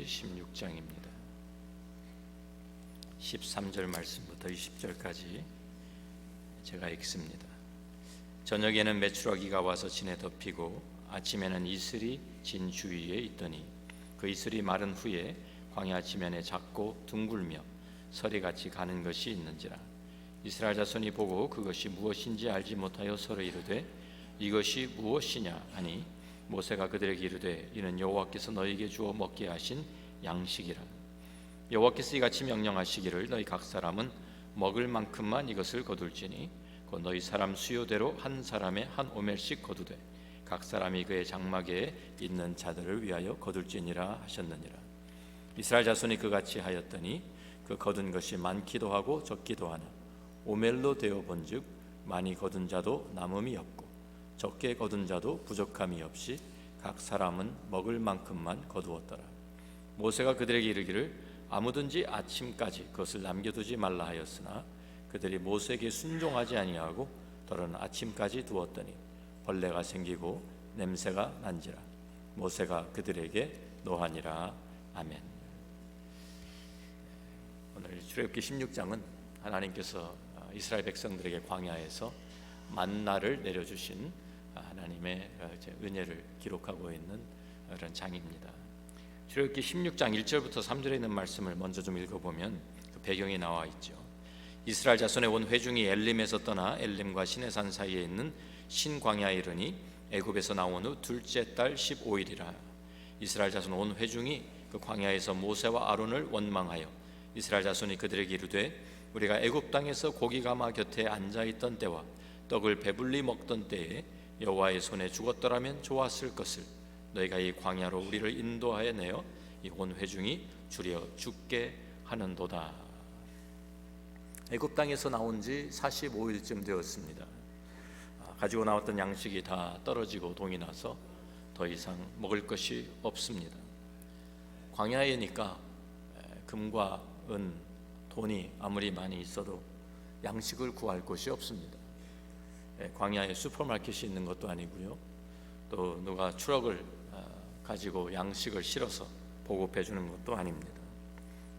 16장입니다. 13절 말씀부터 20절까지 제가 읽습니다. 저녁에는 메추라기가 와서 진에 덮이고 아침에는 이슬이 진 주위에 있더니 그 이슬이 마른 후에 광야 지면에 작고 둥글며 서리같이 가는 것이 있는지라. 이스라엘 자손이 보고 그것이 무엇인지 알지 못하여 서로 이르되 이것이 무엇이냐 하니 모세가 그들에게 이르되 이는 여호와께서 너희에게 주어 먹게 하신 양식이라. 여호와께서 이같이 명령하시기를 너희 각 사람은 먹을 만큼만 이것을 거둘지니 곧 너희 사람 수요대로 한 사람에 한 오멜씩 거두되 각 사람이 그의 장막에 있는 자들을 위하여 거둘지니라 하셨느니라. 이스라엘 자손이 그같이 하였더니 그 거둔 것이 많기도 하고 적기도 하나 오멜로 되어 본즉 많이 거둔 자도 남음이 없고 적게 거둔 자도 부족함이 없이 각 사람은 먹을 만큼만 거두었더라. 모세가 그들에게 이르기를 아무든지 아침까지 그것을 남겨두지 말라 하였으나 그들이 모세에게 순종하지 아니하고 더러는 아침까지 두었더니 벌레가 생기고 냄새가 난지라. 모세가 그들에게 노하니라. 아멘. 오늘 출애굽기 16장은 하나님께서 이스라엘 백성들에게 광야에서 만나를 내려주신 하나님의 은혜를 기록하고 있는 그런 장입니다. 출애굽기 16장 1절부터 3절에 있는 말씀을 먼저 좀 읽어보면 그 배경이 나와 있죠. 이스라엘 자손의 온 회중이 엘림에서 떠나 엘림과 시내산 사이에 있는 신광야에 이르니 애굽에서 나온 후 둘째 달 15일이라. 이스라엘 자손 온 회중이 그 광야에서 모세와 아론을 원망하여 이스라엘 자손이 그들에게 이르되 우리가 애굽 땅에서 고기 가마 곁에 앉아 있던 때와 떡을 배불리 먹던 때에 여호와의 손에 죽었더라면 좋았을 것을 너희가 이 광야로 우리를 인도하여 내어 이 온 회중이 주려 죽게 하는도다. 애굽 땅에서 나온 지 45일쯤 되었습니다. 가지고 나왔던 양식이 다 떨어지고 동이 나서 더 이상 먹을 것이 없습니다. 광야에니까 금과 은, 돈이 아무리 많이 있어도 양식을 구할 곳이 없습니다. 광야에 슈퍼마켓이 있는 것도 아니고요. 또 누가 트럭을 가지고 양식을 실어서 보급해 주는 것도 아닙니다.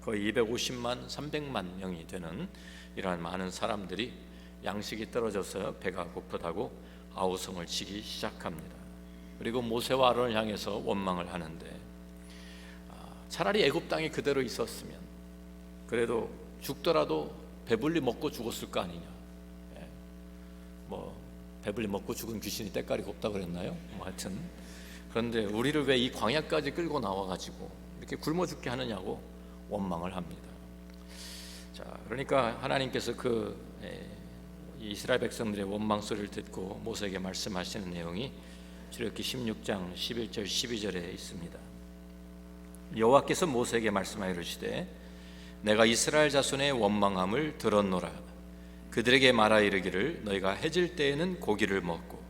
거의 250만, 300만 명이 되는 이러한 많은 사람들이 양식이 떨어져서 배가 고프다고 아우성을 치기 시작합니다. 그리고 모세와 아론을 향해서 원망을 하는데 차라리 애굽 땅에 그대로 있었으면 그래도 죽더라도 배불리 먹고 죽었을 거 아니냐. 뭐 배불리 먹고 죽은 귀신이 때깔이 곱다 그랬나요? 하여튼 그런데 우리를 왜 이 광야까지 끌고 나와가지고 이렇게 굶어 죽게 하느냐고 원망을 합니다. 자, 그러니까 하나님께서 이스라엘 백성들의 원망 소리를 듣고 모세에게 말씀하시는 내용이 출애굽기 16장 11절 12절에 있습니다. 여호와께서 모세에게 말씀하여 이르시되 내가 이스라엘 자손의 원망함을 들었노라. 그들에게 말하 이르기를 너희가 해질 때에는 고기를 먹고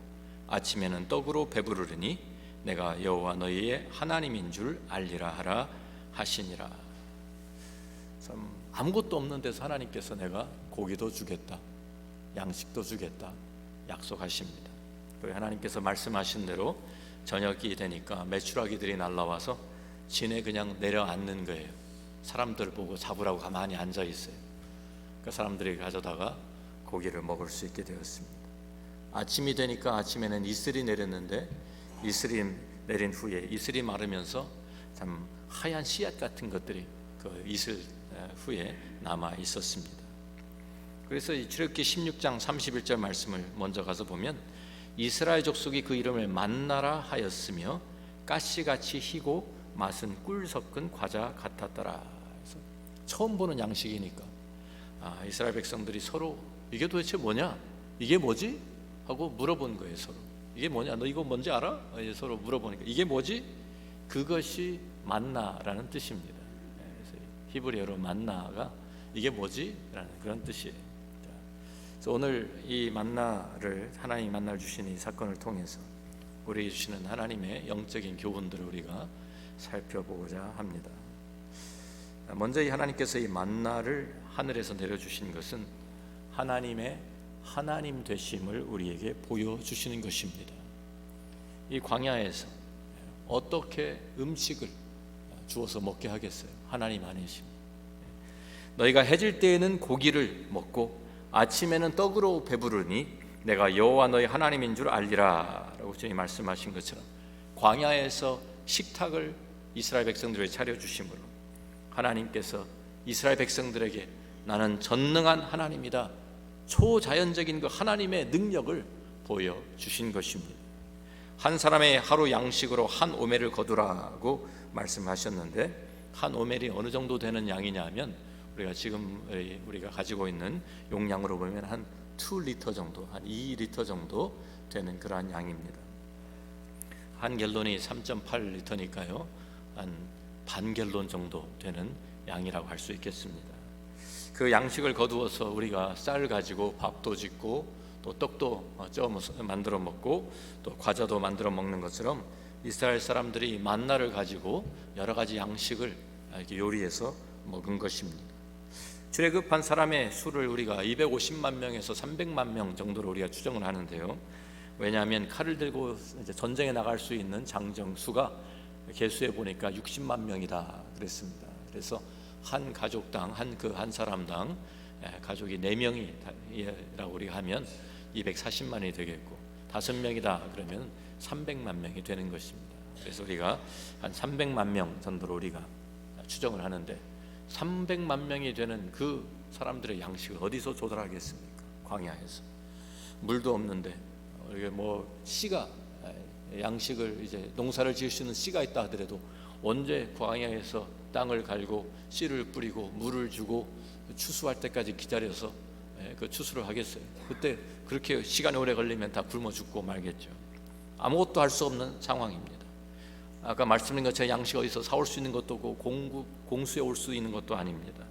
아침에는 떡으로 배부르리니 내가 여호와 너희의 하나님인 줄 알리라 하라 하시니라. 참 아무것도 없는 데서 하나님께서 내가 고기도 주겠다, 양식도 주겠다 약속하십니다. 그리고 하나님께서 말씀하신 대로 저녁이 되니까 메추라기들이 날라와서 진에 그냥 내려앉는 거예요. 사람들을 보고 잡으라고 가만히 앉아 있어요. 그 사람들이 가져다가 고기를 먹을 수 있게 되었습니다. 아침이 되니까 아침에는 이슬이 내렸는데 이슬이 내린 후에 이슬이 마르면서 참 하얀 씨앗 같은 것들이 그 이슬 후에 남아 있었습니다. 그래서 이 출애굽기 16장 31절 말씀을 먼저 가서 보면 이스라엘 족속이 그 이름을 만나라 하였으며 가시같이 희고 맛은 꿀 섞은 과자 같았더라. 그래서 처음 보는 양식이니까 이스라엘 백성들이 서로 이게 도대체 뭐냐? 이게 뭐지? 하고 물어본 거예요. 서로 이게 뭐냐? 너 이거 뭔지 알아? 서로 물어보니까 이게 뭐지? 그것이 만나라는 뜻입니다. 그래서 히브리어로 만나가 이게 뭐지? 라는 그런 뜻이에요. 그래서 오늘 이 만나를 하나님이 만나를 주시는 이 사건을 통해서 우리에게 주시는 하나님의 영적인 교훈들을 우리가 살펴보고자 합니다. 먼저 이 하나님께서 이 만나를 하늘에서 내려주신 것은 하나님의 하나님 되심을 우리에게 보여주시는 것입니다. 이 광야에서 어떻게 음식을 주어서 먹게 하겠어요? 하나님 아니십니까? 너희가 해질 때에는 고기를 먹고 아침에는 떡으로 배부르니 내가 여호와 너희 하나님인 줄 알리라 라고 주님 말씀하신 것처럼 광야에서 식탁을 이스라엘 백성들에게 차려주심으로 하나님께서 이스라엘 백성들에게 나는 전능한 하나님이다, 초자연적인 그 하나님의 능력을 보여주신 것입니다. 한 사람의 하루 양식으로 한 오멜을 거두라고 말씀하셨는데, 한 오멜이 어느 정도 되는 양이냐 하면 우리가 지금 우리가 가지고 있는 용량으로 보면 한 2리터 정도, 한 2리터 정도 되는 그러한 양입니다. 한 갤론이 3.8리터니까요 한 반 갤론 정도 되는 양이라고 할 수 있겠습니다. 그 양식을 거두어서 우리가 쌀 가지고 밥도 짓고 또 떡도 만들어 먹고 또 과자도 만들어 먹는 것처럼 이스라엘 사람들이 만나를 가지고 여러 가지 양식을 이렇게 요리해서 먹은 것입니다. 출애굽한 사람의 수를 우리가 250만 명에서 300만 명 정도로 우리가 추정을 하는데요. 왜냐하면 칼을 들고 이제 전쟁에 나갈 수 있는 장정 수가 개수해 보니까 60만 명이다 그랬습니다. 그래서 한 가족당 한 사람당 가족이 4명이라고 우리가 하면 240만이 되겠고 5명이다 그러면 300만 명이 되는 것입니다. 그래서 우리가 한 300만 명 정도로 우리가 추정을 하는데 300만 명이 되는 그 사람들의 양식을 어디서 조달하겠습니까? 광야에서 물도 없는데 이게 씨가 양식을 이제 농사를 지을 수 있는 씨가 있다 하더라도 언제 광야에서 땅을 갈고 씨를 뿌리고 물을 주고 추수할 때까지 기다려서 그 추수를 하겠어요? 그때 그렇게 시간이 오래 걸리면 다 굶어 죽고 말겠죠. 아무것도 할 수 없는 상황입니다. 아까 말씀드린 것처럼 양식 어디서 사올 수 있는 것도 없고 공수에 올 수 있는 것도 아닙니다.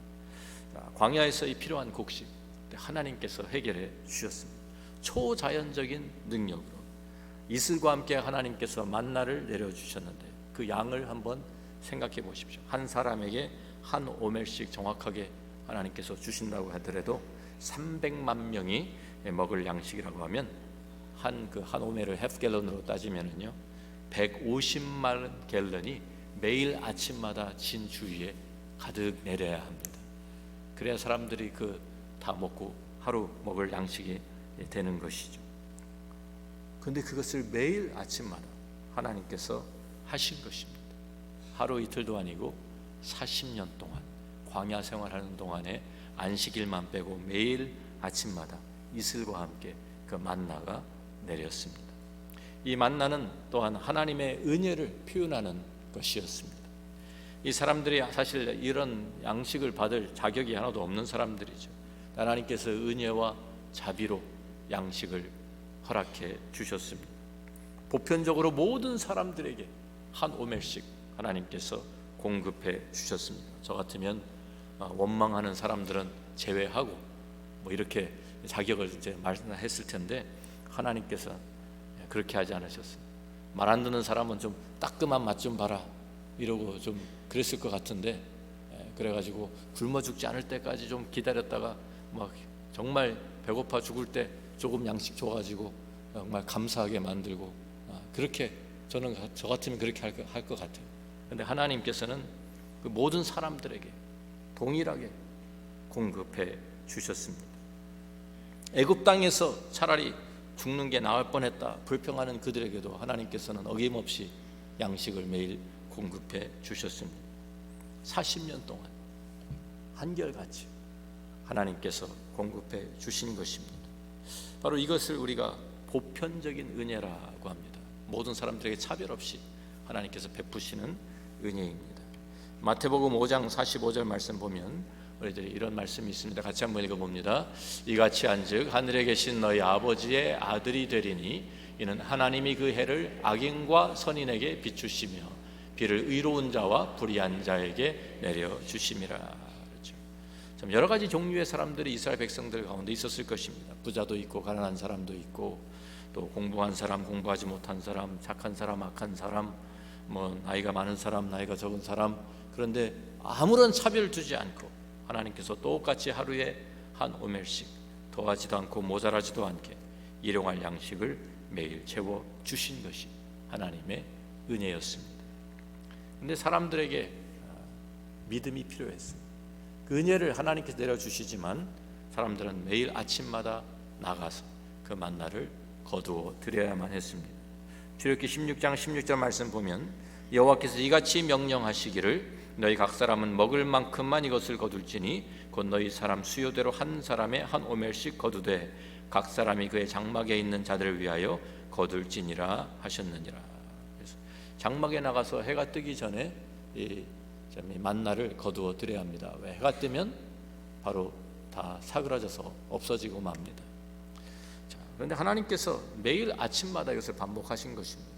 광야에서 이 필요한 곡식 하나님께서 해결해 주셨습니다. 초자연적인 능력으로 이슬과 함께 하나님께서 만나를 내려주셨는데 그 양을 한번 생각해 보십시오. 한 사람에게 한 오멜씩 정확하게 하나님께서 주신다고 하더라도 300만 명이 먹을 양식이라고 하면 한 오멜을 해프갤런으로 따지면은요 150만 갤런이 매일 아침마다 진 주위에 가득 내려야 합니다. 그래야 사람들이 다 먹고 하루 먹을 양식이 되는 것이죠. 그런데 그것을 매일 아침마다 하나님께서 하신 것입니다. 하루 이틀도 아니고 40년 동안 광야 생활하는 동안에 안식일만 빼고 매일 아침마다 이슬과 함께 그 만나가 내렸습니다. 이 만나는 또한 하나님의 은혜를 표현하는 것이었습니다. 이 사람들이 사실 이런 양식을 받을 자격이 하나도 없는 사람들이죠. 하나님께서 은혜와 자비로 양식을 허락해 주셨습니다. 보편적으로 모든 사람들에게 한 오멜씩 하나님께서 공급해 주셨습니다. 저 같으면 원망하는 사람들은 제외하고 이렇게 자격을 이제 말씀했을 텐데 하나님께서 그렇게 하지 않으셨어요. 말 안 듣는 사람은 좀 따끔한 맛 좀 봐라 이러고 좀 그랬을 것 같은데 그래가지고 굶어 죽지 않을 때까지 좀 기다렸다가 정말 배고파 죽을 때 조금 양식 줘가지고 정말 감사하게 만들고 그렇게 저 같으면 그렇게 할 것 같아요. 그런데 하나님께서는 그 모든 사람들에게 동일하게 공급해 주셨습니다. 애굽 땅에서 차라리 죽는 게 나을 뻔했다 불평하는 그들에게도 하나님께서는 어김없이 양식을 매일 공급해 주셨습니다. 40년 동안 한결같이 하나님께서 공급해 주신 것입니다. 바로 이것을 우리가 보편적인 은혜라고 합니다. 모든 사람들에게 차별 없이 하나님께서 베푸시는 은혜입니다. 마태복음 5장 45절 말씀 보면 우리들이 이런 말씀이 있습니다. 같이 한번 읽어봅니다. 이같이 한즉 하늘에 계신 너희 아버지의 아들이 되리니 이는 하나님이 그 해를 악인과 선인에게 비추시며 비를 의로운 자와 불의한 자에게 내려주심이라. 그렇죠. 참 여러 가지 종류의 사람들이 이스라엘 백성들 가운데 있었을 것입니다. 부자도 있고 가난한 사람도 있고 또 공부한 사람, 공부하지 못한 사람, 착한 사람, 악한 사람, 나이가 많은 사람, 나이가 적은 사람. 그런데 아무런 차별을 두지 않고 하나님께서 똑같이 하루에 한 오멜씩 더하지도 않고 모자라지도 않게 일용할 양식을 매일 채워 주신 것이 하나님의 은혜였습니다. 그런데 사람들에게 믿음이 필요했어요. 그 은혜를 하나님께서 내려주시지만 사람들은 매일 아침마다 나가서 그 만나를 거두어 드려야만 했습니다. 출애굽기 16장 16절 말씀 보면 여호와께서 이같이 명령하시기를 너희 각 사람은 먹을 만큼만 이것을 거둘지니 곧 너희 사람 수요대로 한 사람에 한 오멜씩 거두되 각 사람이 그의 장막에 있는 자들을 위하여 거둘지니라 하셨느니라. 그래서 장막에 나가서 해가 뜨기 전에 이 만나를 거두어 드려야 합니다. 왜? 해가 뜨면 바로 다 사그라져서 없어지고 맙니다. 자, 그런데 하나님께서 매일 아침마다 이것을 반복하신 것입니다.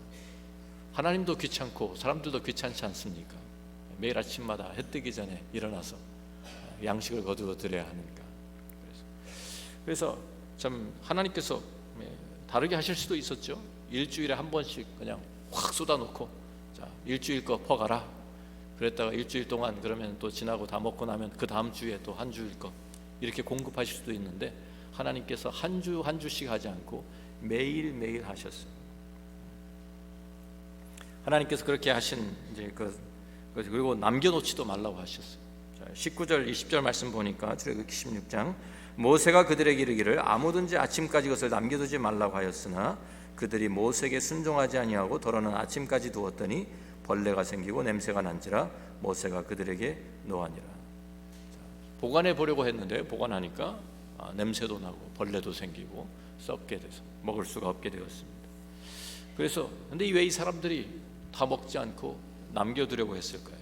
하나님도 귀찮고 사람들도 귀찮지 않습니까? 매일 아침마다 해 뜨기 전에 일어나서 양식을 거두어 드려야 하니까. 그래서 참 하나님께서 다르게 하실 수도 있었죠. 일주일에 한 번씩 그냥 확 쏟아놓고 자, 일주일 거 퍼가라. 그랬다가 일주일 동안 그러면 또 지나고 다 먹고 나면 그 다음 주에 또 한 주일 거 이렇게 공급하실 수도 있는데 하나님께서 한 주 한 주씩 하지 않고 매일 하셨어요. 하나님께서 그렇게 하신 이제 그리고 남겨놓지도 말라고 하셨어요. 19절 20절 말씀 보니까 출애굽기 16장 모세가 그들에게 이르기를 아무든지 아침까지 것을 남겨두지 말라고 하였으나 그들이 모세에게 순종하지 아니하고 더러는 아침까지 두었더니 벌레가 생기고 냄새가 난지라 모세가 그들에게 노하니라. 보관해 보려고 했는데 보관하니까 냄새도 나고 벌레도 생기고 썩게 돼서 먹을 수가 없게 되었습니다. 그래서 근데 왜 이 사람들이 다 먹지 않고 남겨두려고 했을까요?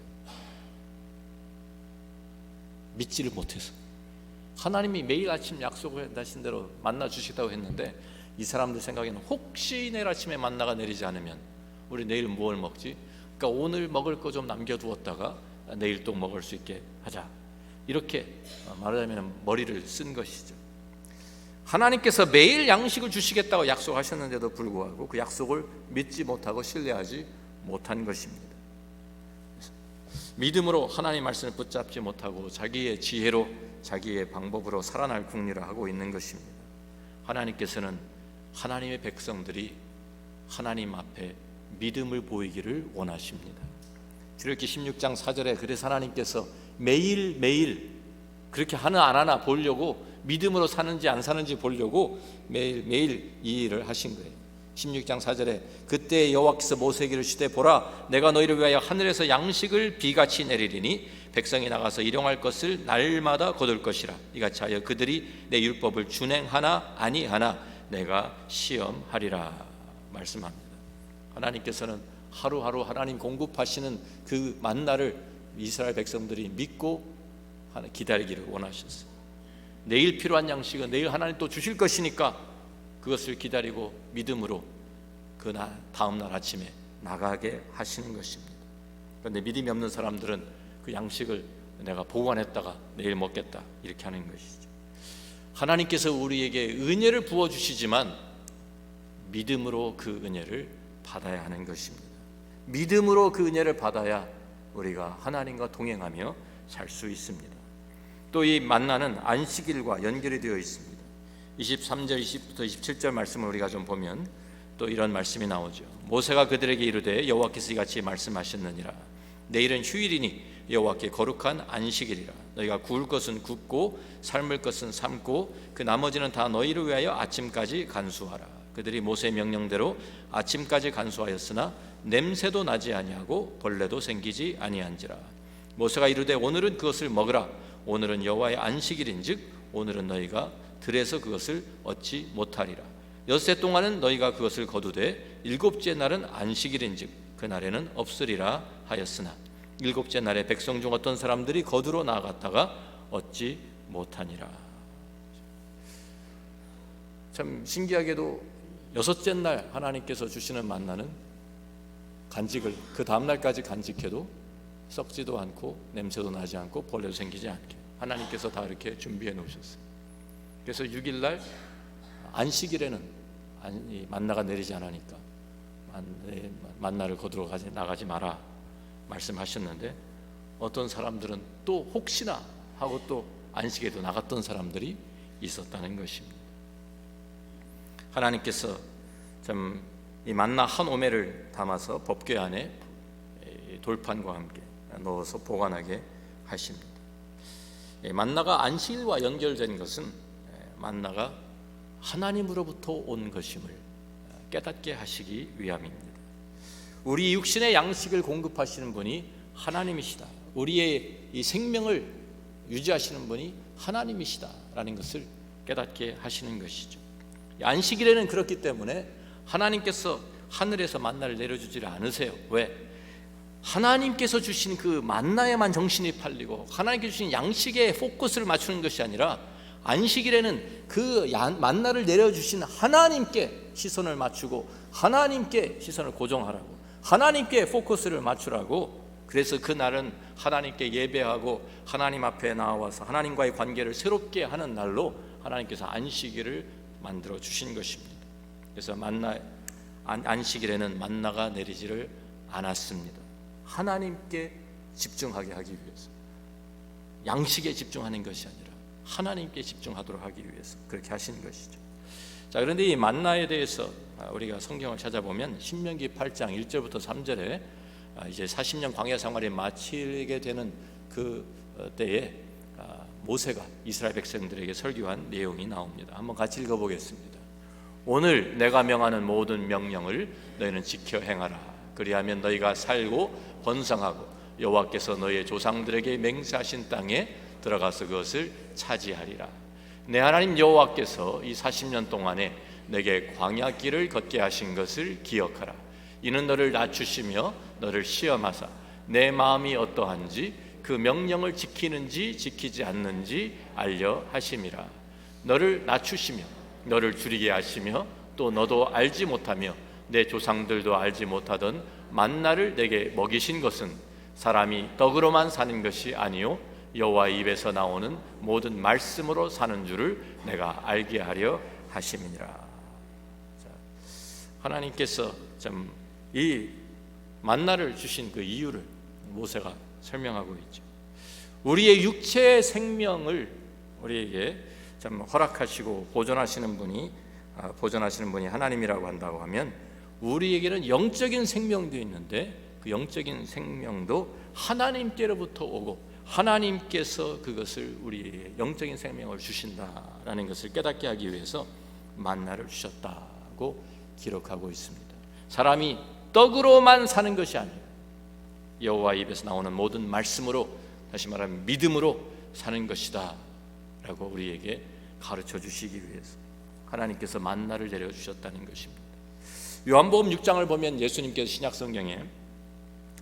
믿지를 못해서. 하나님이 매일 아침 약속하신 대로 만나 주시다고 했는데 이 사람들 생각에는 혹시 내일 아침에 만나가 내리지 않으면 우리 내일 무엇을 먹지? 그러니까 오늘 먹을 거 좀 남겨두었다가 내일 또 먹을 수 있게 하자. 이렇게 말하자면 머리를 쓴 것이죠. 하나님께서 매일 양식을 주시겠다고 약속하셨는데도 불구하고 그 약속을 믿지 못하고 신뢰하지 못한 것입니다. 믿음으로 하나님 말씀을 붙잡지 못하고 자기의 지혜로 자기의 방법으로 살아날 궁리를 하고 있는 것입니다. 하나님께서는 하나님의 백성들이 하나님 앞에 믿음을 보이기를 원하십니다. 출애굽기 16장 4절에 그래서 하나님께서 매일 그렇게 하나 안 하나 보려고 믿음으로 사는지 안 사는지 보려고 매일 이 일을 하신 거예요. 16장 4절에 그때 여호와께서 모세에게 이르시되 보라 내가 너희를 위하여 하늘에서 양식을 비같이 내리리니 백성이 나가서 일용할 것을 날마다 거둘 것이라 이같이 하여 그들이 내 율법을 준행하나 아니하나 내가 시험하리라 말씀합니다. 하나님께서는 하루하루 하나님 공급하시는 그 만나를 이스라엘 백성들이 믿고 기다리기를 원하셨어요. 내일 필요한 양식은 내일 하나님 또 주실 것이니까 그것을 기다리고 믿음으로 그 다음 날 아침에 나가게 하시는 것입니다. 그런데 믿음이 없는 사람들은 그 양식을 내가 보관했다가 내일 먹겠다 이렇게 하는 것이죠. 하나님께서 우리에게 은혜를 부어주시지만 믿음으로 그 은혜를 받아야 하는 것입니다. 믿음으로 그 은혜를 받아야 우리가 하나님과 동행하며 살 수 있습니다. 또 이 만나는 안식일과 연결이 되어 있습니다. 23절 20부터 27절 말씀을 우리가 좀 보면 또 이런 말씀이 나오죠. 모세가 그들에게 이르되 여호와께서 이같이 말씀하셨느니라 내일은 휴일이니 여호와께 거룩한 안식일이라 너희가 구울 것은 굽고 삶을 것은 삶고 그 나머지는 다 너희를 위하여 아침까지 간수하라. 그들이 모세의 명령대로 아침까지 간수하였으나 냄새도 나지 아니하고 벌레도 생기지 아니한지라. 모세가 이르되 오늘은 그것을 먹으라. 오늘은 여호와의 안식일인즉 오늘은 너희가 들에서 그것을 얻지 못하리라. 엿새 동안은 너희가 그것을 거두되 일곱째 날은 안식일인즉 그날에는 없으리라 하였으나 일곱째 날에 백성 중 어떤 사람들이 거두러 나아갔다가 얻지 못하니라. 참 신기하게도 여섯째 날 하나님께서 주시는 만나는 간직을 그 다음 날까지 간직해도 썩지도 않고 냄새도 나지 않고 벌레도 생기지 않게 하나님께서 다 이렇게 준비해 놓으셨어요. 그래서 6일날 안식일에는 만나가 내리지 않으니까 만나를 거두러 나가지 마라 말씀하셨는데 어떤 사람들은 또 혹시나 하고 또 안식에도 나갔던 사람들이 있었다는 것입니다. 하나님께서 참 이 만나 한 오멜을 담아서 법궤 안에 돌판과 함께 넣어서 보관하게 하십니다. 만나가 안식일과 연결된 것은 만나가 하나님으로부터 온 것임을 깨닫게 하시기 위함입니다. 우리 육신의 양식을 공급하시는 분이 하나님이시다. 우리의 이 생명을 유지하시는 분이 하나님이시다라는 것을 깨닫게 하시는 것이죠. 안식일에는 그렇기 때문에 하나님께서 하늘에서 만나를 내려주지 않으세요. 왜? 하나님께서 주신 그 만나에만 정신이 팔리고 하나님께서 주신 양식에 포커스를 맞추는 것이 아니라 안식일에는 그 만나를 내려주신 하나님께 시선을 맞추고 하나님께 시선을 고정하라고, 하나님께 포커스를 맞추라고. 그래서 그날은 하나님께 예배하고 하나님 앞에 나와서 하나님과의 관계를 새롭게 하는 날로 하나님께서 안식일을 만들어 주신 것입니다. 그래서 안식일에는 만나가 내리지를 않았습니다. 하나님께 집중하게 하기 위해서, 양식에 집중하는 것이 아니라 하나님께 집중하도록 하기 위해서 그렇게 하신 것이죠. 자, 그런데 이 만나에 대해서 우리가 성경을 찾아보면 신명기 8장 1절부터 3절에 이제 40년 광야 생활이 마치게 되는 그 때에 모세가 이스라엘 백성들에게 설교한 내용이 나옵니다. 한번 같이 읽어보겠습니다. 오늘 내가 명하는 모든 명령을 너희는 지켜 행하라. 그리하면 너희가 살고 번성하고 여호와께서 너희의 조상들에게 맹세하신 땅에 들어가서 그것을 차지하리라. 내 하나님 여호와께서 이 40년 동안에 내게 광야 길을 걷게 하신 것을 기억하라. 이는 너를 낮추시며 너를 시험하사 내 마음이 어떠한지 그 명령을 지키는지 지키지 않는지 알려 하심이라. 너를 낮추시며 너를 줄이게 하시며 또 너도 알지 못하며 내 조상들도 알지 못하던 만나를 내게 먹이신 것은 사람이 떡으로만 사는 것이 아니요 여호와의 입에서 나오는 모든 말씀으로 사는 줄을 내가 알게 하려 하심이니라. 하나님께서 참 이 만나를 주신 그 이유를 모세가 설명하고 있죠. 우리의 육체의 생명을 우리에게 참 허락하시고 보존하시는 분이 하나님이라고 한다고 하면 우리에게는 영적인 생명도 있는데 그 영적인 생명도 하나님께로부터 오고 하나님께서 그것을 우리의 영적인 생명을 주신다라는 것을 깨닫게 하기 위해서 만나를 주셨다고 기록하고 있습니다. 사람이 떡으로만 사는 것이 아니에요. 여호와의 입에서 나오는 모든 말씀으로, 다시 말하면 믿음으로 사는 것이다 라고 우리에게 가르쳐 주시기 위해서 하나님께서 만나를 내려주셨다는 것입니다. 요한복음 6장을 보면 예수님께서 신약성경에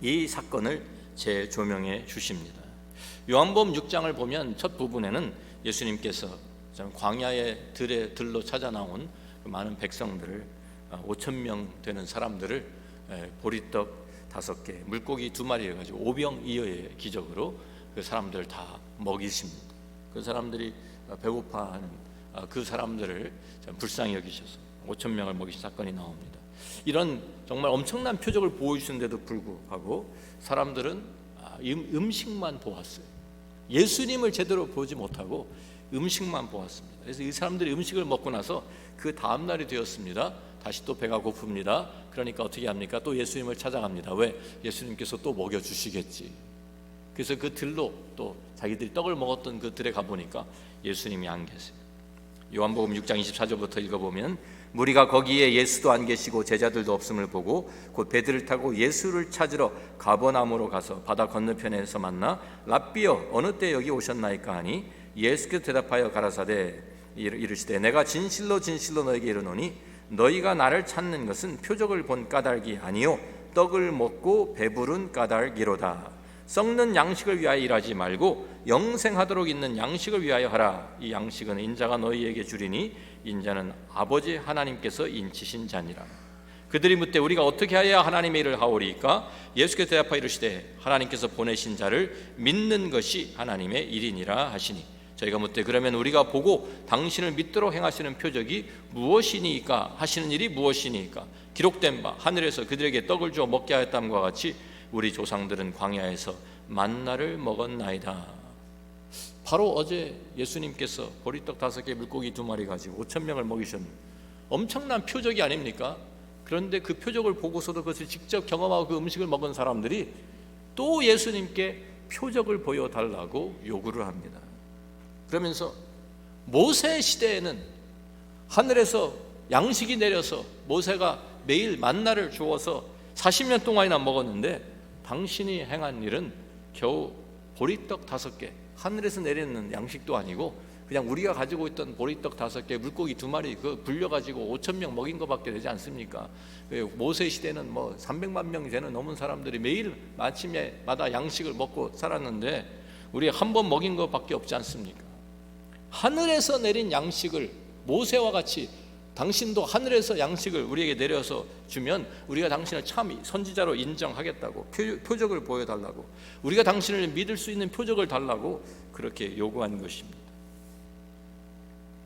이 사건을 재조명해 주십니다. 요한복음 6장을 보면 첫 부분에는 예수님께서 광야의 들로 찾아 나온 많은 백성들을 5,000명 되는 사람들을 보리떡 5개, 물고기 2마리 해가지고 오병이어의 기적으로 그 사람들을 다 먹이십니다. 그 사람들이 배고파하는 그 사람들을 불쌍히 여기셔서 5,000명을 먹이신 사건이 나옵니다. 이런 정말 엄청난 표적을 보여주시는데도 불구하고 사람들은 음식만 보았어요. 예수님을 제대로 보지 못하고 음식만 보았습니다. 그래서 이 사람들이 음식을 먹고 나서 그 다음 날이 되었습니다. 다시 또 배가 고픕니다. 그러니까 어떻게 합니까? 또 예수님을 찾아갑니다. 왜? 예수님께서 또 먹여주시겠지. 그래서 그 들로 또 자기들이 떡을 먹었던 그 들에 가보니까 예수님이 안 계세요. 요한복음 6장 24절부터 읽어보면 무리가 거기에 예수도 안 계시고 제자들도 없음을 보고 곧 배들을 타고 예수를 찾으러 가버나움으로 가서 바다 건너편에서 만나 랍비여 어느 때 여기 오셨나이까 하니 예수께서 대답하여 가라사대 이르시되 내가 진실로 진실로 너에게 이르노니 너희가 나를 찾는 것은 표적을 본 까닭이 아니요 떡을 먹고 배부른 까닭이로다. 썩는 양식을 위하여 일하지 말고 영생하도록 있는 양식을 위하여 하라. 이 양식은 인자가 너희에게 주리니 인자는 아버지 하나님께서 인치신 자니라. 그들이 묻되 우리가 어떻게 하여야 하나님의 일을 하오리까? 예수께서 대답하여 이르시되 하나님께서 보내신 자를 믿는 것이 하나님의 일이니라 하시니 저희가 묻되 그러면 우리가 보고 당신을 믿도록 행하시는 표적이 무엇이니까? 하시는 일이 무엇이니까? 기록된 바 하늘에서 그들에게 떡을 주어 먹게 하였담과 같이 우리 조상들은 광야에서 만나를 먹었나이다. 바로 어제 예수님께서 보리떡 5개 물고기 2마리 가지고 5,000명을 먹이셨는 엄청난 표적이 아닙니까? 그런데 그 표적을 보고서도 그것을 직접 경험하고 그 음식을 먹은 사람들이 또 예수님께 표적을 보여달라고 요구를 합니다. 그러면서 모세 시대에는 하늘에서 양식이 내려서 모세가 매일 만나를 주어서 40년 동안이나 먹었는데 당신이 행한 일은 겨우 보리떡 5개, 하늘에서 내리는 양식도 아니고 그냥 우리가 가지고 있던 보리떡 5개, 물고기 2마리 그 불려가지고 5,000명 먹인 것밖에 되지 않습니까? 모세 시대는 뭐 300만 명 되는 넘은 사람들이 매일 아침에마다 양식을 먹고 살았는데 우리 한 번 먹인 것밖에 없지 않습니까? 하늘에서 내린 양식을 모세와 같이 당신도 하늘에서 양식을 우리에게 내려서 주면 우리가 당신을 참 선지자로 인정하겠다고, 표적을 보여달라고, 우리가 당신을 믿을 수 있는 표적을 달라고 그렇게 요구한 것입니다.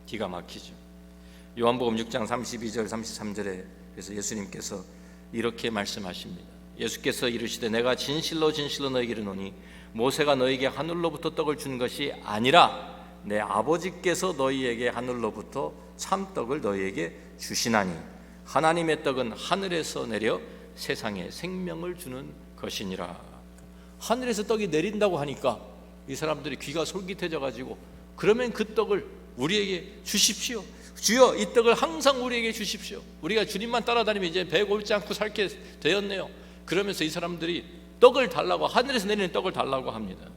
기가 막히죠. 요한복음 6장 32절 33절에 그래서 예수님께서 이렇게 말씀하십니다. 예수께서 이르시되 내가 진실로 진실로 너희에게 이르노니 모세가 너희에게 하늘로부터 떡을 준 것이 아니라 내 아버지께서 너희에게 하늘로부터 참떡을 너희에게 주시나니 하나님의 떡은 하늘에서 내려 세상에 생명을 주는 것이니라. 하늘에서 떡이 내린다고 하니까 이 사람들이 귀가 솔깃해져 가지고 그러면 그 떡을 우리에게 주십시오. 주여 이 떡을 항상 우리에게 주십시오. 우리가 주님만 따라다니면 이제 배 골지 않고 살게 되었네요. 그러면서 이 사람들이 떡을 달라고, 하늘에서 내리는 떡을 달라고 합니다.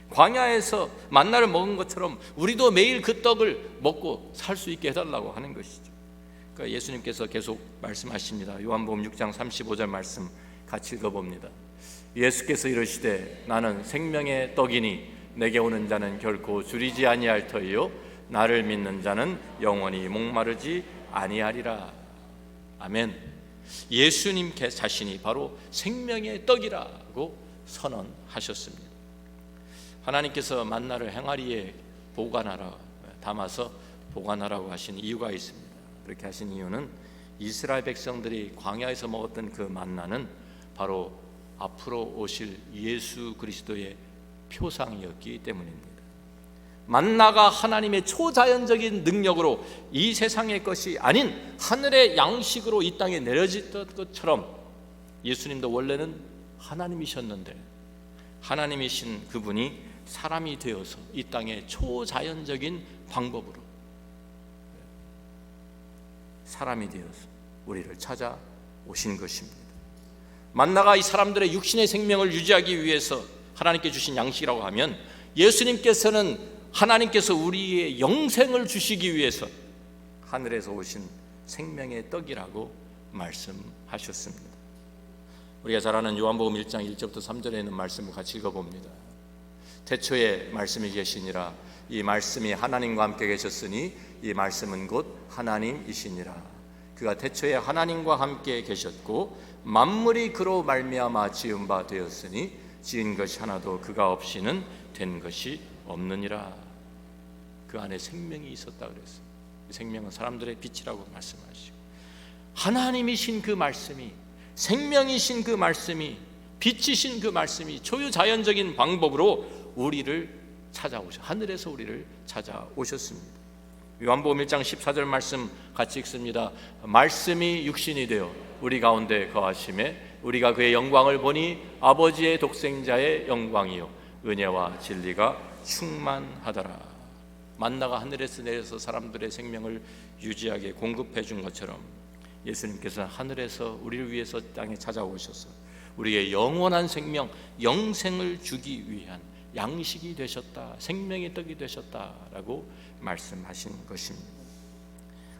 광야에서 만나를 먹은 것처럼 우리도 매일 그 떡을 먹고 살 수 있게 해달라고 하는 것이죠. 그러니까 예수님께서 계속 말씀하십니다. 요한복음 6장 35절 말씀 같이 읽어봅니다. 예수께서 이르시되 나는 생명의 떡이니 내게 오는 자는 결코 줄이지 아니할 터이요 나를 믿는 자는 영원히 목마르지 아니하리라. 아멘. 예수님 자신이 바로 생명의 떡이라고 선언하셨습니다. 하나님께서 만나를 행아리에 보관하라, 담아서 보관하라고 하신 이유가 있습니다. 그렇게 하신 이유는 이스라엘 백성들이 광야에서 먹었던 그 만나는 바로 앞으로 오실 예수 그리스도의 표상이었기 때문입니다. 만나가 하나님의 초자연적인 능력으로 이 세상의 것이 아닌 하늘의 양식으로 이 땅에 내려졌던 것처럼 예수님도 원래는 하나님이셨는데 하나님이신 그분이 사람이 되어서 이 땅에 초자연적인 방법으로 사람이 되어서 우리를 찾아오신 것입니다. 만나가 이 사람들의 육신의 생명을 유지하기 위해서 하나님께 주신 양식이라고 하면 예수님께서는 하나님께서 우리의 영생을 주시기 위해서 하늘에서 오신 생명의 떡이라고 말씀하셨습니다. 우리가 잘 아는 요한복음 1장 1절부터 3절에 있는 말씀을 같이 읽어봅니다. 태초에 말씀이 계시니라 이 말씀이 하나님과 함께 계셨으니 이 말씀은 곧 하나님이시니라. 그가 태초에 하나님과 함께 계셨고 만물이 그로 말미암아 지은 바 되었으니 지은 것이 하나도 그가 없이는 된 것이 없느니라. 그 안에 생명이 있었다 그랬어요. 그 생명은 사람들의 빛이라고 말씀하시고 하나님이신 그 말씀이, 생명이신 그 말씀이, 빛이신 그 말씀이 초유자연적인 방법으로 우리를 찾아오셔 하늘에서 우리를 찾아오셨습니다. 요한복음 1장 14절 말씀 같이 읽습니다. 말씀이 육신이 되어 우리 가운데 거하심에 우리가 그의 영광을 보니 아버지의 독생자의 영광이요 은혜와 진리가 충만하더라. 만나가 하늘에서 내려서 사람들의 생명을 유지하게 공급해 준 것처럼 예수님께서 하늘에서 우리를 위해서 땅에 찾아오셔서 우리의 영원한 생명, 영생을 주기 위한 양식이 되셨다, 생명의 떡이 되셨다라고 말씀하신 것입니다.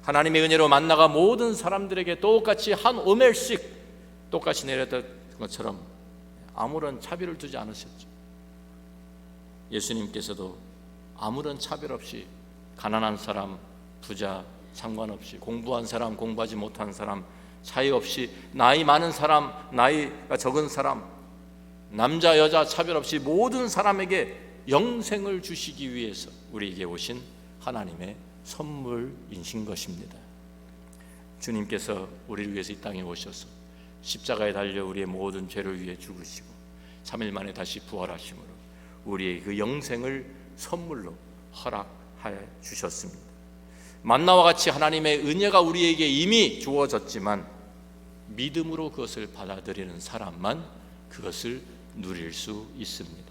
하나님의 은혜로 만나가 모든 사람들에게 똑같이 한 오멜씩 똑같이 내렸던 것처럼 아무런 차별을 두지 않으셨죠. 예수님께서도 아무런 차별 없이 가난한 사람, 부자 상관없이 공부한 사람, 공부하지 못한 사람 차이 없이 나이 많은 사람, 나이가 적은 사람, 남자 여자 차별 없이 모든 사람에게 영생을 주시기 위해서 우리에게 오신 하나님의 선물이신 것입니다. 주님께서 우리를 위해서 이 땅에 오셔서 십자가에 달려 우리의 모든 죄를 위해 죽으시고 3일 만에 다시 부활하심으로 우리의 그 영생을 선물로 허락하여 주셨습니다. 만나와 같이 하나님의 은혜가 우리에게 이미 주어졌지만 믿음으로 그것을 받아들이는 사람만 그것을 누릴 수 있습니다.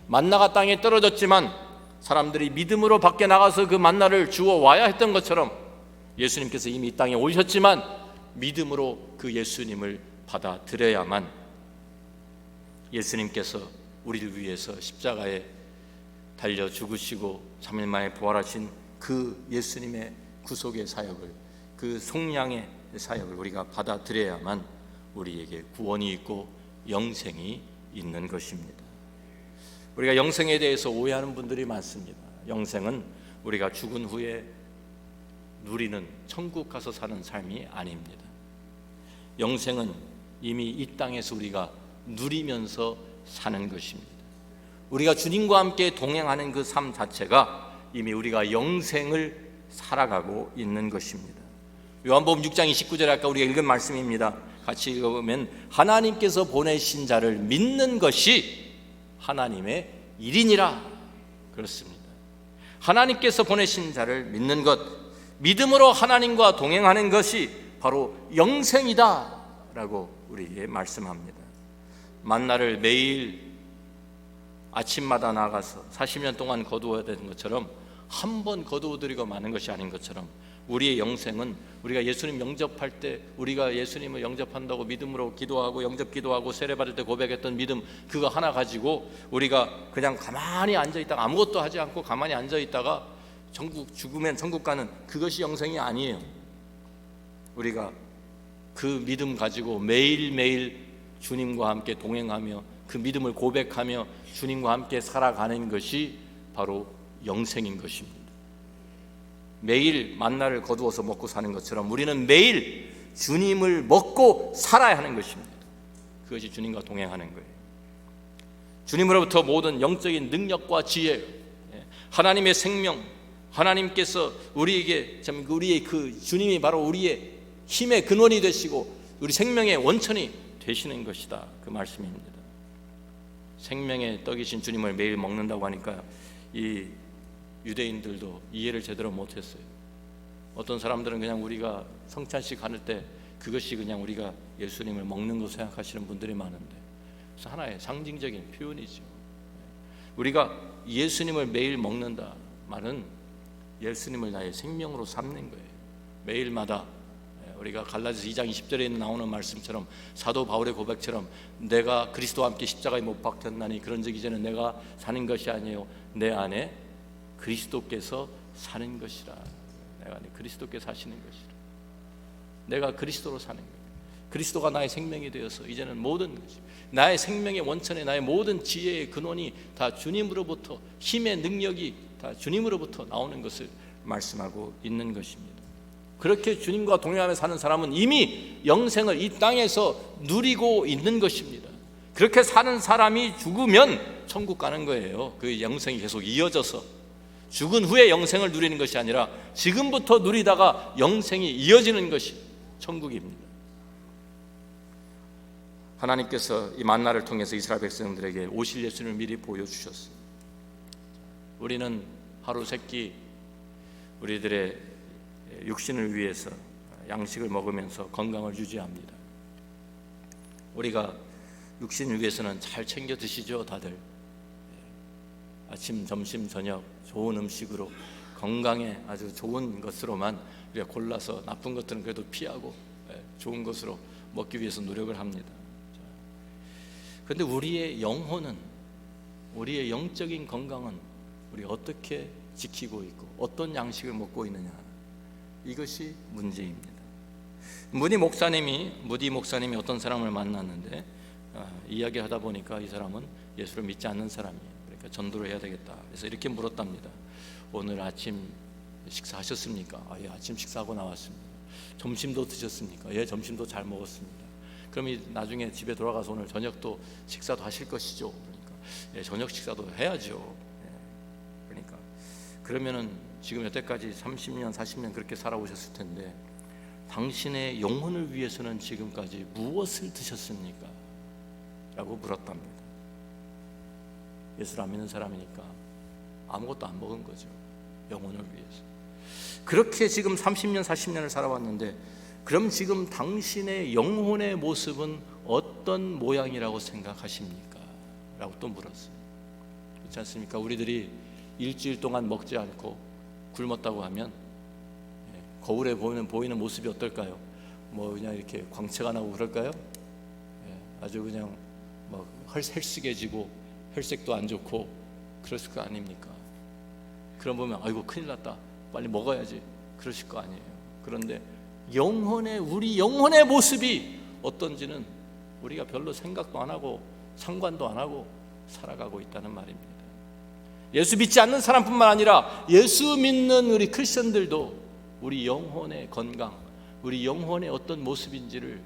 만나가 땅에 떨어졌지만 사람들이 믿음으로 밖에 나가서 그 만나를 주워 와야 했던 것처럼 예수님께서 이미 이 땅에 오셨지만 믿음으로 그 예수님을 받아들여야만 예수님께서 우리를 위해서 십자가에 달려 죽으시고 3일 만에 부활하신 그 예수님의 구속의 사역을, 그 속량의 사역을 우리가 받아들여야만 우리에게 구원이 있고 영생이 있는 것입니다. 우리가 영생에 대해서 오해하는 분들이 많습니다. 영생은 우리가 죽은 후에 누리는 천국 가서 사는 삶이 아닙니다. 영생은 이미 이 땅에서 우리가 누리면서 사는 것입니다. 우리가 주님과 함께 동행하는 그 삶 자체가 이미 우리가 영생을 살아가고 있는 것입니다. 요한복음 6장 29절에 아까 우리가 읽은 말씀입니다. 같이 읽어보면 하나님께서 보내신 자를 믿는 것이 하나님의 일이니라. 그렇습니다. 하나님께서 보내신 자를 믿는 것, 믿음으로 하나님과 동행하는 것이 바로 영생이다 라고 우리에게 말씀합니다. 만나를 매일 아침마다 나가서 40년 동안 거두어야 되는 것처럼 한 번 거두어드리고 마는 것이 아닌 것처럼 우리의 영생은 우리가 예수님 영접할 때, 우리가 예수님을 영접한다고 믿음으로 기도하고 영접 기도하고 세례받을 때 고백했던 믿음, 그거 하나 가지고 우리가 그냥 가만히 앉아있다가 아무것도 하지 않고 가만히 앉아있다가 죽으면 천국 가는 그것이 영생이 아니에요. 우리가 그 믿음 가지고 매일매일 주님과 함께 동행하며 그 믿음을 고백하며 주님과 함께 살아가는 것이 바로 영생인 것입니다. 매일 만나를 거두어서 먹고 사는 것처럼 우리는 매일 주님을 먹고 살아야 하는 것입니다. 그것이 주님과 동행하는 거예요. 주님으로부터 모든 영적인 능력과 지혜, 하나님의 생명, 하나님께서 우리에게 우리의 그 주님이 바로 우리의 힘의 근원이 되시고 우리 생명의 원천이 되시는 것이다, 그 말씀입니다. 생명의 떡이신 주님을 매일 먹는다고 하니까 이 유대인들도 이해를 제대로 못했어요. 어떤 사람들은 그냥 우리가 성찬식 하는 때 그것이 그냥 우리가 예수님을 먹는 거 생각하시는 분들이 많은데, 그래서 하나의 상징적인 표현이죠. 우리가 예수님을 매일 먹는다 말은 예수님을 나의 생명으로 삼는 거예요. 매일마다 우리가 갈라디아서 2장 20절에 나오는 말씀처럼 사도 바울의 고백처럼 내가 그리스도와 함께 십자가에 못 박혔나니 그런즉 이제는 내가 사는 것이 아니에요, 내 안에 그리스도께서 사는 것이라. 내가 안에 그리스도께서 사시는 것이라. 내가 그리스도로 사는 거예요. 그리스도가 나의 생명이 되어서 이제는 모든 것이, 나의 생명의 원천에 나의 모든 지혜의 근원이 다 주님으로부터, 힘의 능력이 다 주님으로부터 나오는 것을 말씀하고 있는 것입니다. 그렇게 주님과 동행하며 사는 사람은 이미 영생을 이 땅에서 누리고 있는 것입니다. 그렇게 사는 사람이 죽으면 천국 가는 거예요. 그 영생이 계속 이어져서 죽은 후에 영생을 누리는 것이 아니라 지금부터 누리다가 영생이 이어지는 것이 천국입니다. 하나님께서 이 만나를 통해서 이스라엘 백성들에게 오실 예수님을 미리 보여주셨어요. 우리는 하루 세끼 우리들의 육신을 위해서 양식을 먹으면서 건강을 유지합니다. 우리가 육신을 위해서는 잘 챙겨 드시죠, 다들? 아침, 점심, 저녁 좋은 음식으로 건강에 아주 좋은 것으로만 우리가 골라서 나쁜 것들은 그래도 피하고 좋은 것으로 먹기 위해서 노력을 합니다. 그런데 우리의 영혼은, 우리의 영적인 건강은 우리 어떻게 지키고 있고 어떤 양식을 먹고 있느냐, 이것이 문제입니다. 무디 목사님이 어떤 사람을 만났는데 이야기하다 보니까 이 사람은 예수를 믿지 않는 사람이에요. 그러니까 전도를 해야 되겠다. 그래서 이렇게 물었답니다. 오늘 아침 식사하셨습니까? 예, 아침 식사하고 나왔습니다. 점심도 드셨습니까? 예, 점심도 잘 먹었습니다. 그럼 나중에 집에 돌아가서 오늘 저녁도 식사도 하실 것이죠? 그러니까 예, 저녁 식사도 해야죠. 예, 그러니까 그러면은 지금 여태까지 30년, 40년 그렇게 살아오셨을 텐데 당신의 영혼을 위해서는 지금까지 무엇을 드셨습니까? 라고 물었답니다. 예수를 안 믿는 사람이니까 아무것도 안 먹은 거죠. 영혼을 위해서. 그렇게 지금 30년, 40년을 살아왔는데 그럼 지금 당신의 영혼의 모습은 어떤 모양이라고 생각하십니까? 라고 또 물었어요. 그렇지 않습니까? 우리들이 일주일 동안 먹지 않고 굶었다고 하면 거울에 보이는 모습이 어떨까요? 뭐 그냥 이렇게 광채가 나고 그럴까요? 아주 그냥 뭐 헬쓱해지고 혈색도 안 좋고 그랬을 거 아닙니까? 그럼 보면 아이고 큰일 났다, 빨리 먹어야지, 그러실 거 아니에요. 그런데 우리 영혼의 모습이 어떤지는 우리가 별로 생각도 안 하고 상관도 안 하고 살아가고 있다는 말입니다. 예수 믿지 않는 사람뿐만 아니라 예수 믿는 우리 크리스천들도 우리 영혼의 건강, 우리 영혼의 어떤 모습인지를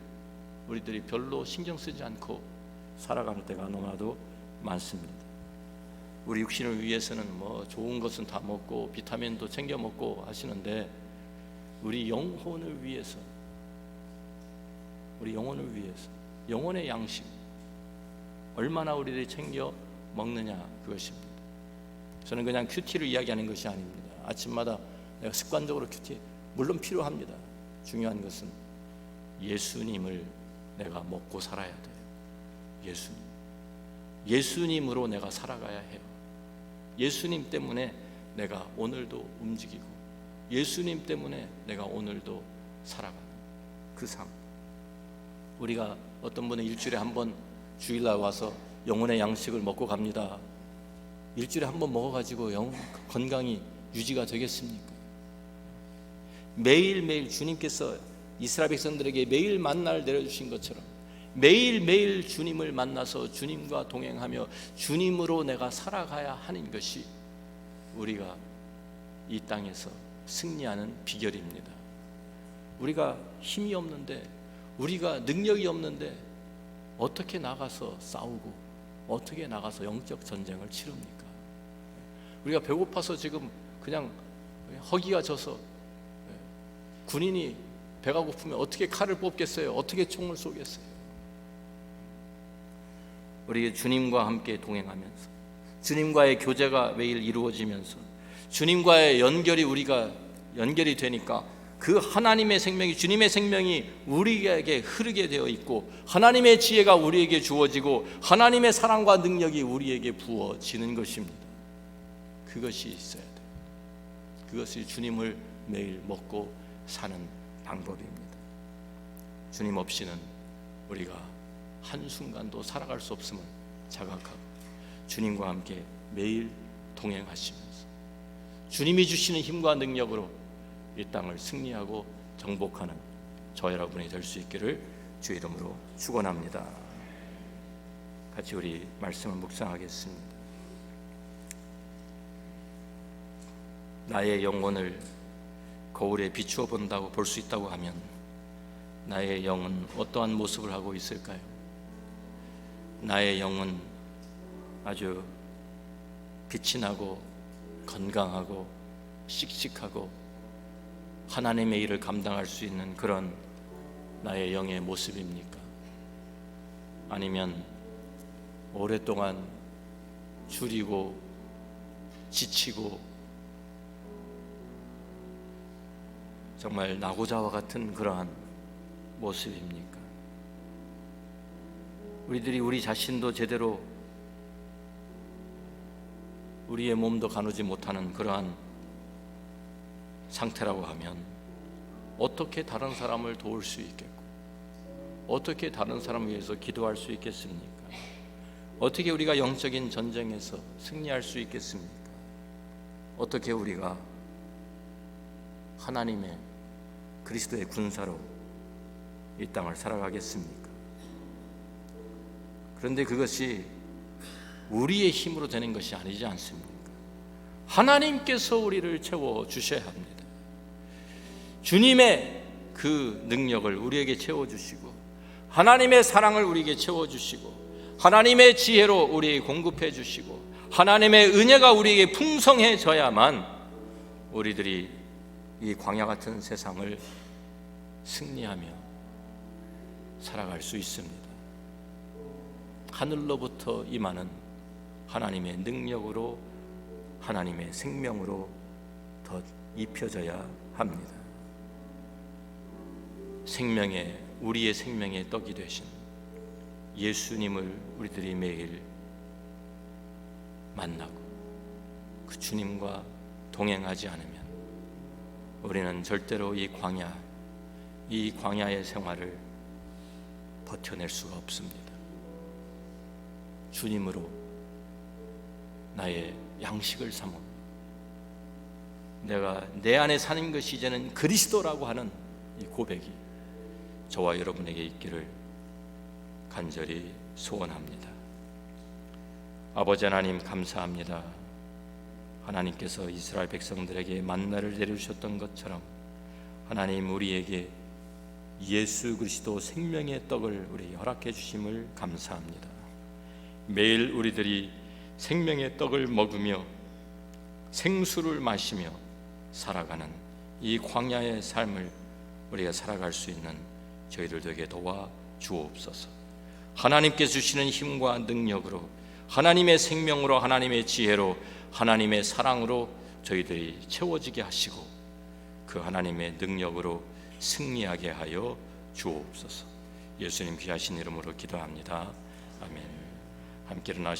우리들이 별로 신경 쓰지 않고 살아가는 때가 너무나도 많습니다. 우리 육신을 위해서는 뭐 좋은 것은 다 먹고 비타민도 챙겨 먹고 하시는데 우리 영혼을 위해서, 영혼의 양식 얼마나 우리들이 챙겨 먹느냐, 그것입니다. 저는 그냥 큐티를 이야기하는 것이 아닙니다. 아침마다 내가 습관적으로 큐티 물론 필요합니다. 중요한 것은 예수님을 내가 먹고 살아야 돼요. 예수님으로 내가 살아가야 해요. 예수님 때문에 내가 오늘도 움직이고 예수님 때문에 내가 오늘도 살아가는 그 삶. 우리가 어떤 분은 일주일에 한 번 주일날 와서 영혼의 양식을 먹고 갑니다. 일주일에 한 번 먹어가지고 건강이 유지가 되겠습니까? 매일매일 주님께서 이스라엘 백성들에게 매일 만나를 내려주신 것처럼 매일매일 주님을 만나서 주님과 동행하며 주님으로 내가 살아가야 하는 것이 우리가 이 땅에서 승리하는 비결입니다. 우리가 힘이 없는데, 우리가 능력이 없는데 어떻게 나가서 싸우고 어떻게 나가서 영적 전쟁을 치릅니까? 우리가 배고파서 지금 그냥 허기가 져서, 군인이 배가 고프면 어떻게 칼을 뽑겠어요? 어떻게 총을 쏘겠어요? 우리 주님과 함께 동행하면서 주님과의 교제가 매일 이루어지면서 주님과의 연결이 되니까 그 하나님의 생명이, 주님의 생명이 우리에게 흐르게 되어 있고 하나님의 지혜가 우리에게 주어지고 하나님의 사랑과 능력이 우리에게 부어지는 것입니다. 그것이 있어야 돼요. 그것이 주님을 매일 먹고 사는 방법입니다. 주님 없이는 우리가 한순간도 살아갈 수 없음을 자각하고 주님과 함께 매일 동행하시면서 주님이 주시는 힘과 능력으로 이 땅을 승리하고 정복하는 저 여러분이 될 수 있기를 주 이름으로 축원합니다. 같이 우리 말씀을 묵상하겠습니다. 나의 영혼을 거울에 비추어 본다고 볼 수 있다고 하면 나의 영은 어떠한 모습을 하고 있을까요? 나의 영은 아주 빛이 나고 건강하고 씩씩하고 하나님의 일을 감당할 수 있는 그런 나의 영의 모습입니까? 아니면 오랫동안 줄이고 지치고 정말 낙오자와 같은 그러한 모습입니까? 우리들이 우리 자신도 제대로 우리의 몸도 가누지 못하는 그러한 상태라고 하면 어떻게 다른 사람을 도울 수 있겠고 어떻게 다른 사람을 위해서 기도할 수 있겠습니까? 어떻게 우리가 영적인 전쟁에서 승리할 수 있겠습니까? 어떻게 우리가 하나님의 그리스도의 군사로 이 땅을 살아가겠습니까? 그런데 그것이 우리의 힘으로 되는 것이 아니지 않습니까? 하나님께서 우리를 채워주셔야 합니다. 주님의 그 능력을 우리에게 채워주시고 하나님의 사랑을 우리에게 채워주시고 하나님의 지혜로 우리에게 공급해 주시고 하나님의 은혜가 우리에게 풍성해져야만 우리들이 이 광야 같은 세상을 승리하며 살아갈 수 있습니다. 하늘로부터 임하는 하나님의 능력으로 하나님의 생명으로 더 입혀져야 합니다. 우리의 생명의 떡이 되신 예수님을 우리들이 매일 만나고 그 주님과 동행하지 않으면 우리는 절대로 이 광야의 생활을 버텨낼 수가 없습니다. 주님으로 나의 양식을 삼아 내가 내 안에 사는 것이 이제는 그리스도라고 하는 이 고백이 저와 여러분에게 있기를 간절히 소원합니다. 아버지 하나님, 감사합니다. 하나님께서 이스라엘 백성들에게 만나를 내려주셨던 것처럼 하나님, 우리에게 예수 그리스도 생명의 떡을 우리 허락해 주심을 감사합니다. 매일 우리들이 생명의 떡을 먹으며 생수를 마시며 살아가는 이 광야의 삶을 우리가 살아갈 수 있는 저희들 되게 도와 주옵소서. 하나님께서 주시는 힘과 능력으로, 하나님의 생명으로, 하나님의 지혜로, 하나님의 사랑으로 저희들이 채워지게 하시고 그 하나님의 능력으로 승리하게 하여 주옵소서. 예수님 귀하신 이름으로 기도합니다. 아멘. 함께 일어나시고